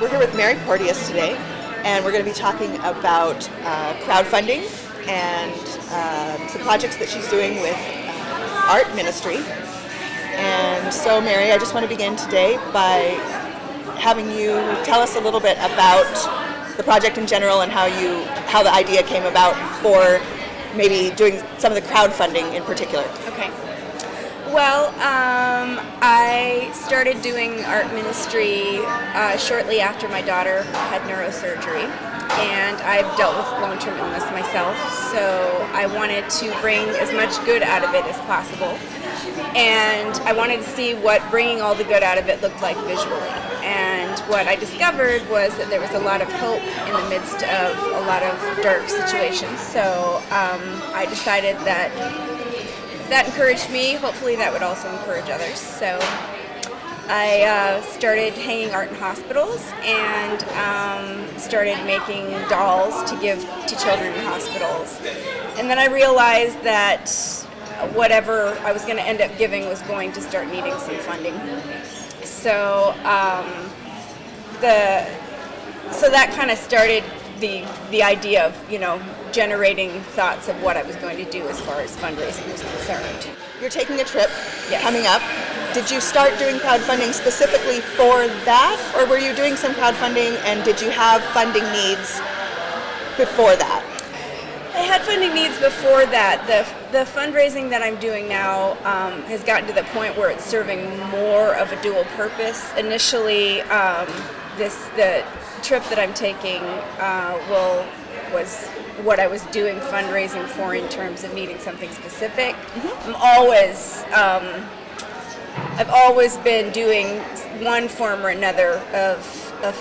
We're here with Mary Portteus today, and we're going to be talking about crowdfunding and some projects that she's doing with art ministry. And so, Mary, I just want to begin today by having you tell us a little bit about the project in general and how the idea came about for maybe doing some of the crowdfunding in particular. Okay. Well, I started doing art ministry shortly after my daughter had neurosurgery, and I've dealt with long-term illness myself, so I wanted to bring as much good out of it as possible, and I wanted to see what bringing all the good out of it looked like visually. And what I discovered was that there was a lot of hope in the midst of a lot of dark situations, so I decided that that encouraged me. Hopefully that would also encourage others. So I started hanging art in hospitals and started making dolls to give to children in hospitals. And then I realized that whatever I was going to end up giving was going to start needing some funding. So so that kind of started the idea of, generating thoughts of what I was going to do as far as fundraising was concerned. You're taking a trip Yes. coming up. Did you start doing crowdfunding specifically for that, or were you doing some crowdfunding and did you have funding needs before that? I had funding needs before that. The fundraising that I'm doing now has gotten to the point where it's serving more of a dual purpose. Initially, the trip that I'm taking was what I was doing fundraising for in terms of needing something specific. Mm-hmm. I've always been doing one form or another of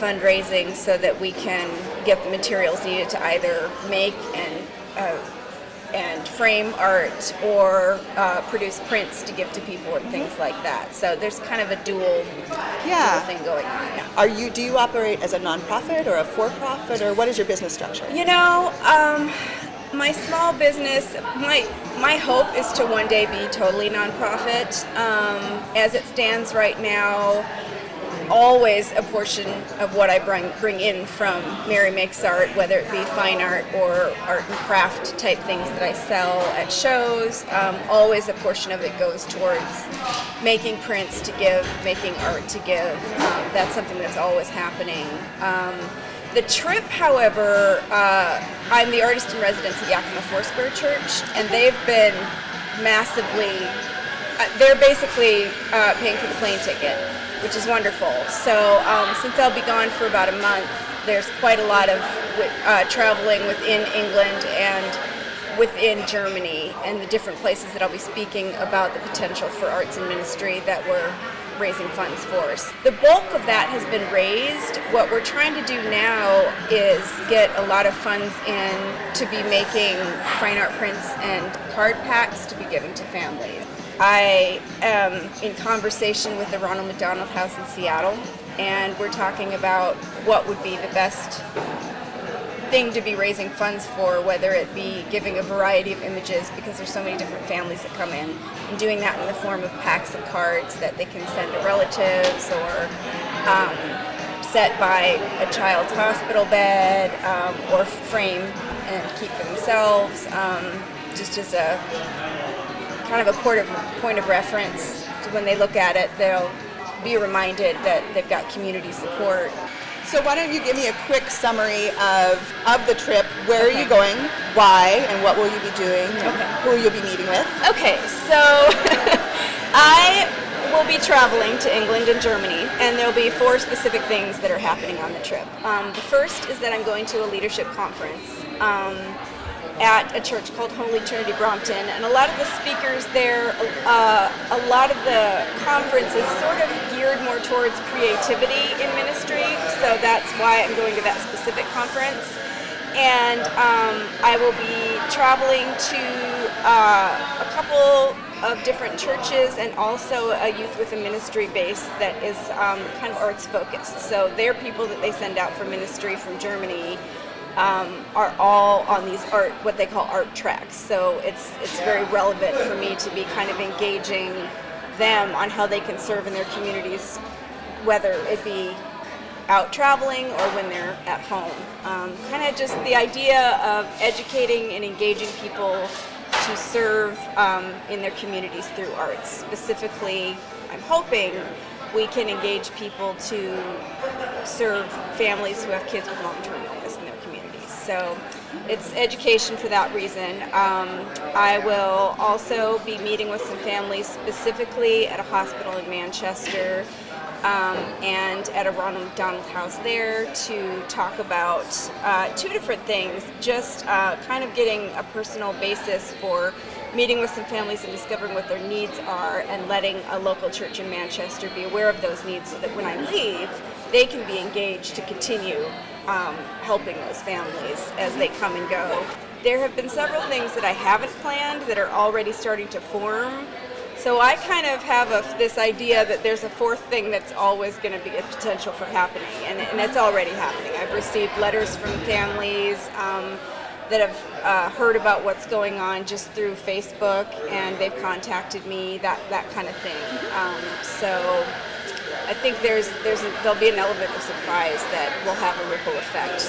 fundraising so that we can get the materials needed to either make and frame art or produce prints to give to people and things like that. So there's kind of a dual thing going on. Yeah. Do you operate as a nonprofit or a for-profit, or what is your business structure? My small business, my hope is to one day be totally nonprofit. As it stands right now, always a portion of what I bring in from Mary Makes Art, whether it be fine art or art and craft type things that I sell at shows, always a portion of it goes towards making prints to give, making art to give. That's something that's always happening. The trip, however, I'm the artist in residence at Yakima Foursquare Church, and they've been massively, they're basically paying for the plane ticket, which is wonderful. So since I'll be gone for about a month, there's quite a lot of traveling within England and within Germany and the different places that I'll be speaking about the potential for arts and ministry that we're raising funds for. The bulk of that has been raised. What we're trying to do now is get a lot of funds in to be making fine art prints and card packs to be given to families. I am in conversation with the Ronald McDonald House in Seattle, and we're talking about what would be the best thing to be raising funds for, whether it be giving a variety of images, because there's so many different families that come in, and doing that in the form of packs of cards that they can send to relatives or set by a child's hospital bed or frame and keep for themselves, just as a kind of a point of reference. So when they look at it, they'll be reminded that they've got community support. So why don't you give me a quick summary of the trip? Where are you going? Why? And what will you be doing? Who will you be meeting with? Okay, so I will be traveling to England and Germany, and there will be 4 specific things that are happening on the trip. The first is that I'm going to a leadership conference at a church called Holy Trinity Brompton, and a lot of the speakers there, a lot of the conference is sort of geared more towards creativity in ministry, so that's why I'm going to that specific conference. And I will be traveling to a couple of different churches and also a youth with a ministry base that is kind of arts focused. So they're people that they send out for ministry from Germany are all on these what they call art tracks. So it's very relevant for me to be kind of engaging them on how they can serve in their communities, whether it be out traveling or when they're at home. Kind of just the idea of educating and engaging people to serve in their communities through arts. Specifically, I'm hoping we can engage people to serve families who have kids with long-term illness in their communities. So it's education for that reason. I will also be meeting with some families specifically at a hospital in Manchester and at a Ronald McDonald House there to talk about two different things, just kind of getting a personal basis for meeting with some families and discovering what their needs are and letting a local church in Manchester be aware of those needs so that when I leave, they can be engaged to continue helping those families as they come and go. There have been several things that I haven't planned that are already starting to form. So I kind of have this idea that there's a fourth thing that's always going to be a potential for happening, and it's already happening. I've received letters from families that have heard about what's going on just through Facebook, and they've contacted me, that kind of thing. So I think there'll be an element of surprise that will have a ripple effect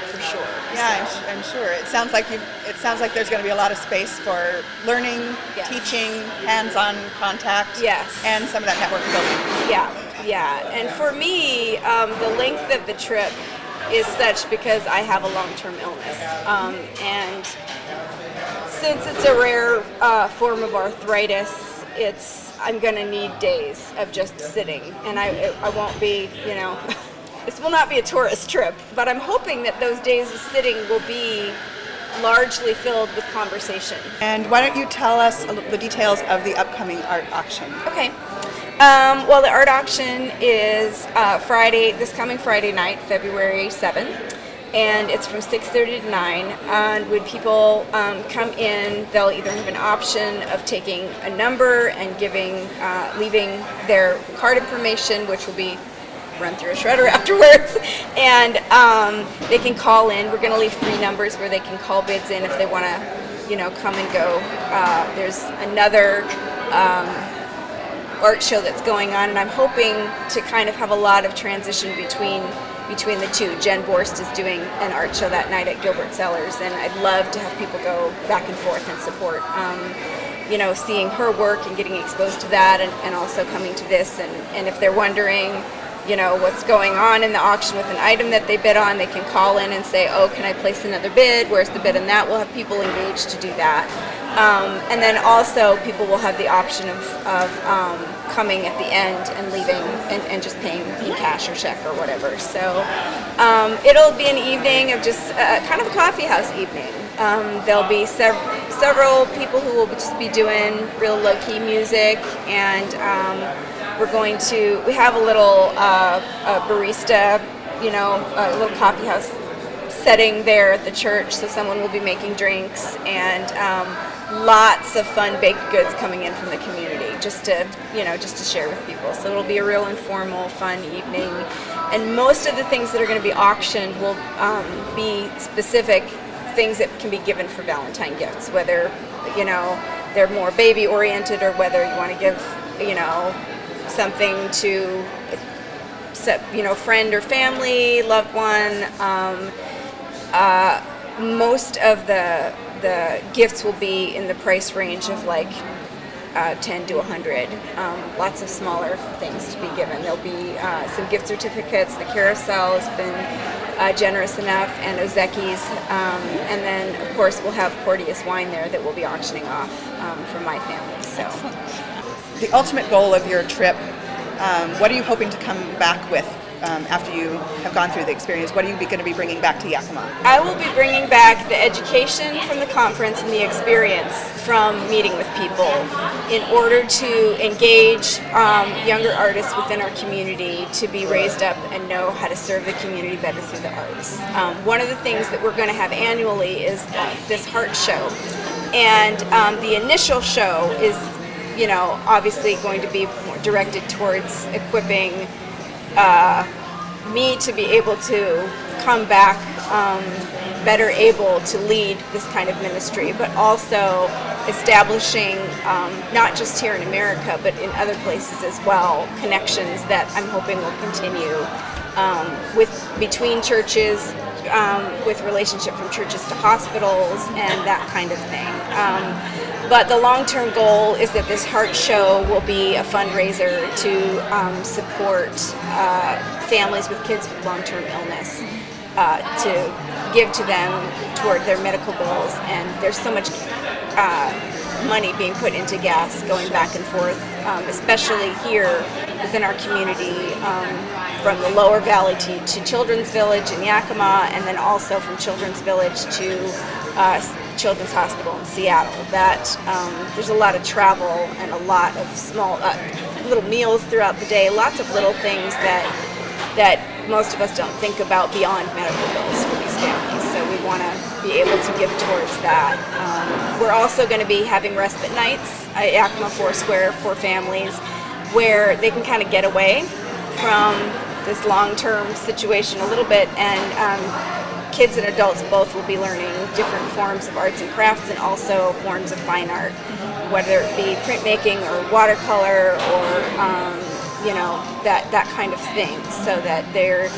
for sure. Yeah, so. I'm sure. It sounds like there's going to be a lot of space for learning, yes. teaching, hands-on contact, yes. and some of that network building. Yeah. And for me, the length of the trip is such because I have a long-term illness, and since it's a rare form of arthritis, I'm going to need days of just sitting, and I won't be, this will not be a tourist trip, but I'm hoping that those days of sitting will be largely filled with conversation. And why don't you tell us the details of the upcoming art auction? Okay. Well, the art auction is this coming Friday night, February 7th. And it's from 6:30 to 9. And when people come in, they'll either have an option of taking a number and leaving their card information, which will be run through a shredder afterwards, and they can call in. We're going to leave 3 numbers where they can call bids in if they want to, come and go. There's another art show that's going on, and I'm hoping to kind of have a lot of transition between the two. Jen Borst is doing an art show that night at Gilbert Cellars, and I'd love to have people go back and forth and support, seeing her work and getting exposed to that, and also coming to this. And if they're wondering, what's going on in the auction with an item that they bid on, they can call in and say, oh, can I place another bid? Where's the bid on that? We'll have people engaged to do that. And then also people will have the option of coming at the end and leaving and just paying cash or check or whatever. So it'll be an evening of just kind of a coffeehouse evening. There'll be several people who will just be doing real low-key music, and we have a little barista, a little coffeehouse setting there at the church, so someone will be making drinks, and lots of fun baked goods coming in from the community just to share with people. So it'll be a real informal, fun evening, and most of the things that are going to be auctioned will be specific things that can be given for Valentine gifts, whether they're more baby oriented or whether you want to give something to friend or family, loved one. Most of the gifts will be in the price range of like 10 to 100. Lots of smaller things to be given. There'll be some gift certificates. The Carousel has been generous enough, and Ozeki's, and then of course we'll have Portteus wine there that we'll be auctioning off from my family. So. Excellent. The ultimate goal of your trip, what are you hoping to come back with after you have gone through the experience? What are you going to be bringing back to Yakima? I will be bringing back the education from the conference and the experience from meeting with people in order to engage younger artists within our community to be raised up and know how to serve the community better through the arts. One of the things that we're going to have annually is this heart show, and the initial show is obviously going to be more directed towards equipping me to be able to come back better able to lead this kind of ministry, but also establishing, not just here in America, but in other places as well, connections that I'm hoping will continue with between churches, with relationship from churches to hospitals and that kind of thing. But the long-term goal is that this heart show will be a fundraiser to support families with kids with long-term illness, to give to them toward their medical bills. And there's so much money being put into gas going back and forth, especially here within our community, from the Lower Valley to Children's Village in Yakima, and then also from Children's Village to Children's Hospital in Seattle. That there's a lot of travel and a lot of small little meals throughout the day, lots of little things that most of us don't think about beyond medical bills for these families. So we want to be able to give towards that. We're also going to be having respite nights at Yakima Foursquare for families where they can kind of get away from this long-term situation a little bit, and kids and adults both will be learning different forms of arts and crafts and also forms of fine art, whether it be printmaking or watercolor or that kind of thing, so that they're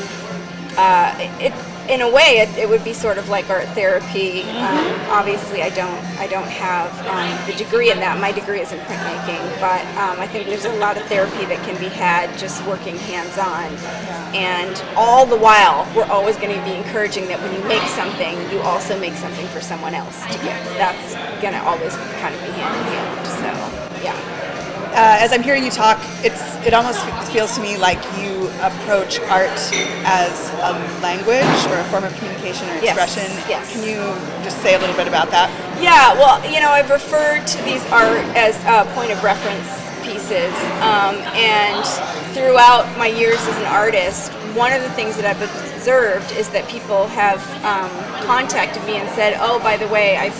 in a way it would be sort of like art therapy. Obviously I don't have the degree in that. My degree is in printmaking, but I think there's a lot of therapy that can be had just working hands-on. And all the while we're always going to be encouraging that when you make something, you also make something for someone else to give. That's going to always kind of be hand in hand. So yeah. As I'm hearing you talk, it almost feels to me like you approach art as a language or a form of communication or expression. Yes. Can you just say a little bit about that? Yeah, well, I've referred to these art as point of reference pieces, and throughout my years as an artist, one of the things that I've observed is that people have contacted me and said, "Oh, by the way, I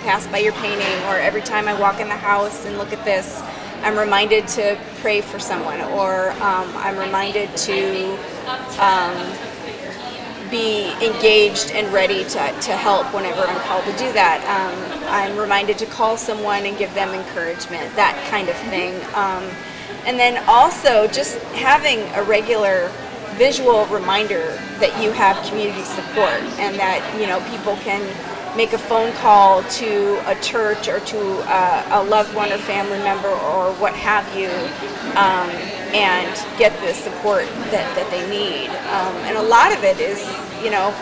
passed by your painting," or "Every time I walk in the house and look at this, I'm reminded to pray for someone," or I'm reminded to be engaged and ready to help whenever I'm called to do that. I'm reminded to call someone and give them encouragement, that kind of thing. And then also just having a regular visual reminder that you have community support, and that people can make a phone call to a church or to a loved one or family member or what have you, and get the support that they need. And a lot of it is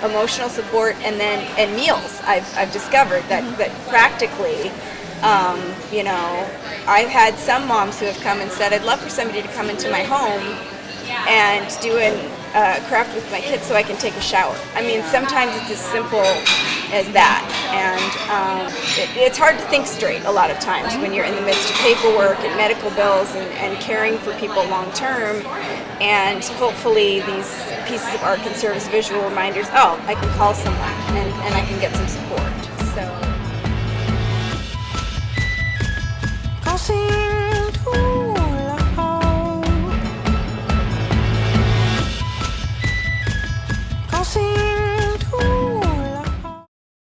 emotional support, and meals. I've discovered that practically, I've had some moms who have come and said, "I'd love for somebody to come into my home and do a craft with my kids so I can take a shower." I mean, sometimes it's as simple as that, and it's hard to think straight a lot of times when you're in the midst of paperwork and medical bills and caring for people long term. And hopefully these pieces of art can serve as visual reminders. Oh, I can call someone and I can get some